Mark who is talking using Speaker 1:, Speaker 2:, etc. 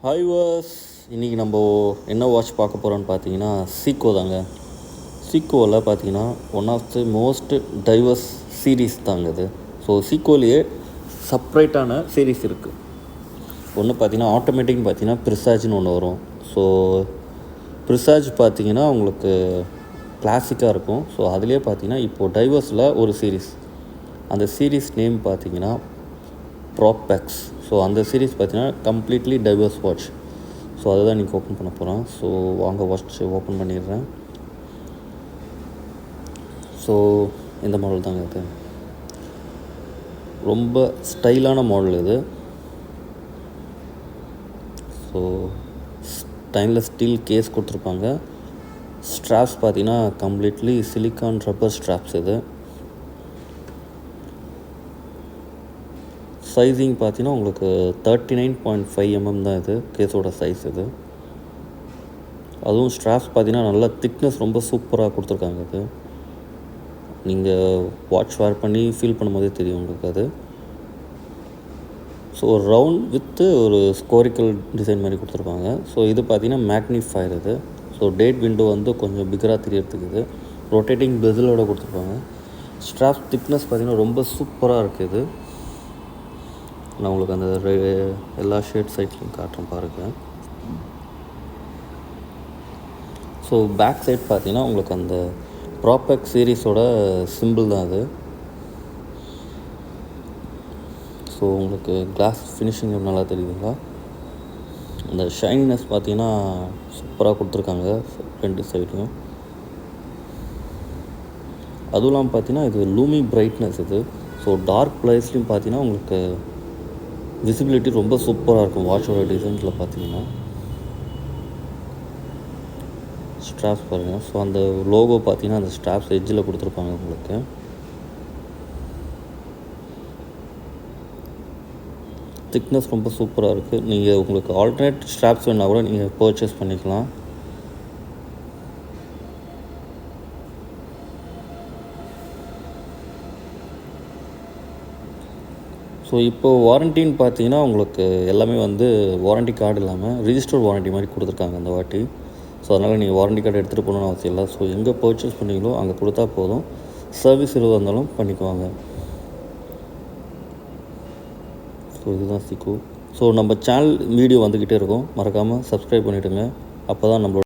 Speaker 1: Hi was, இன்றைக்கி நம்ம என்ன வாட்ச் பார்க்க போகிறோன்னு பார்த்தீங்கன்னா சீக்கோ தாங்க. சீக்கோவில் பார்த்தீங்கன்னா one of the most divers series தாங்க இது. ஸோ சீக்கோலேயே செப்ரேட்டான சீரீஸ் இருக்குது. ஒன்று பார்த்தீங்கன்னா ஆட்டோமேட்டிக்னு பார்த்தீங்கன்னா ப்ரிசாஜ்னு ஒன்று வரும். ஸோ ப்ரிசாஜ் பார்த்தீங்கன்னா உங்களுக்கு கிளாசிக்காக இருக்கும். ஸோ அதுலேயே பார்த்தீங்கன்னா இப்போது டைவர்ஸில் ஒரு சீரீஸ், அந்த சீரீஸ் நேம் பார்த்தீங்கன்னா ப்ராப்பெக்ஸ். ஸோ அந்த சீரீஸ் பார்த்தீங்கன்னா கம்ப்ளீட்லி டைவர்ஸ் வாட்ச். ஸோ அதை தான் இன்றைக்கி ஓப்பன் பண்ண போகிறேன். ஸோ வாங்க வாட்ச் ஓப்பன் பண்ணிடுறேன். ஸோ இந்த மாடல் தாங்க இது. ரொம்ப ஸ்டைலான மாடல் இது. ஸோ ஸ்டைன்லெஸ் ஸ்டீல் கேஸ் கொடுத்துருப்பாங்க. ஸ்ட்ராப்ஸ் பார்த்தீங்கன்னா கம்ப்ளீட்லி சிலிக்கான் ரப்பர் ஸ்ட்ராப்ஸ் இது. சைஸிங் பார்த்தீங்கன்னா உங்களுக்கு 39.5 mm தான் இது கேஸோட சைஸ் இது. அதுவும் ஸ்ட்ராப்ஸ் பார்த்தீங்கன்னா நல்லா திக்னஸ் ரொம்ப சூப்பராக கொடுத்துருக்காங்க. இது நீங்கள் வாட்ச் வேர் பண்ணி ஃபீல் பண்ணும்போதே தெரியும் உங்களுக்கு அது. ஸோ ஒரு ரவுண்ட் வித்து ஒரு ஸ்கோரிக்கல் டிசைன் மாதிரி கொடுத்துருப்பாங்க. ஸோ இது பார்த்தீங்கன்னா மேக்னிஃபயர் இது. ஸோ டேட் விண்டோ வந்து கொஞ்சம் பிகராக தெரியறதுக்கு இது ரொட்டேட்டிங் பெசிலோடு கொடுத்துருப்பாங்க. ஸ்ட்ராப்ஸ் திக்னஸ் பார்த்தீங்கன்னா ரொம்ப சூப்பராக இருக்குது. நான் உங்களுக்கு அந்த எல்லா ஷேட் சைட்லையும் காட்டுறேன் பாருங்கள். ஸோ பேக் சைட் பார்த்தீங்கன்னா உங்களுக்கு அந்த ப்ராப்பெக் சீரீஸோட சிம்பிள் தான் அது. ஸோ உங்களுக்கு கிளாஸ் ஃபினிஷிங் நல்லா தெரியுதுங்களா? அந்த ஷைனினஸ் பார்த்தீங்கன்னா சூப்பராக கொடுத்துருக்காங்க ரெண்டு சைட்லையும். அதுவும் இல்லாமல் பார்த்தீங்கன்னா இது லூமி பிரைட்னஸ் இது. ஸோ டார்க் பிளேஸ்லையும் பார்த்தீங்கன்னா உங்களுக்கு விசிபிலிட்டி ரொம்ப சூப்பராக இருக்கும் வாட்சோட டிசைன்ஸில் பார்த்தீங்கன்னா. ஸ்ட்ராப்ஸ் பாருங்கள். ஸோ அந்த லோகோ பார்த்தீங்கன்னா அந்த ஸ்ட்ராப்ஸ் எட்ஜில் கொடுத்துருப்பாங்க உங்களுக்கு. திக்னஸ் ரொம்ப சூப்பராக இருக்குது. நீங்கள் உங்களுக்கு ஆல்டர்னேட் ஸ்ட்ராப்ஸ் வேணால் கூட நீங்கள் பர்ச்சேஸ் பண்ணிக்கலாம். ஸோ இப்போது வாரண்டின்னு பார்த்தீங்கன்னா உங்களுக்கு எல்லாமே வந்து வாரண்டி கார்டு இல்லாமல் ரிஜிஸ்டர்ட் வாரண்டி மாதிரி கொடுத்துருக்காங்க அந்த வாட்டி. ஸோ அதனால் நீங்கள் வாரண்டி கார்டு எடுத்துகிட்டு போகணுன்னு அவசியம் இல்லை. ஸோ எங்கே பர்ச்சேஸ் பண்ணீங்களோ அங்கே கொடுத்தா போதும். சர்வீஸ் எதுவாக இருந்தாலும் பண்ணிக்குவாங்க. ஸோ இதுதான் சீக்கோ. ஸோ நம்ம சேனல் வீடியோ வந்துக்கிட்டே இருக்கும், மறக்காமல் சப்ஸ்கிரைப் பண்ணிவிடுங்க. அப்போ தான் நம்மளோட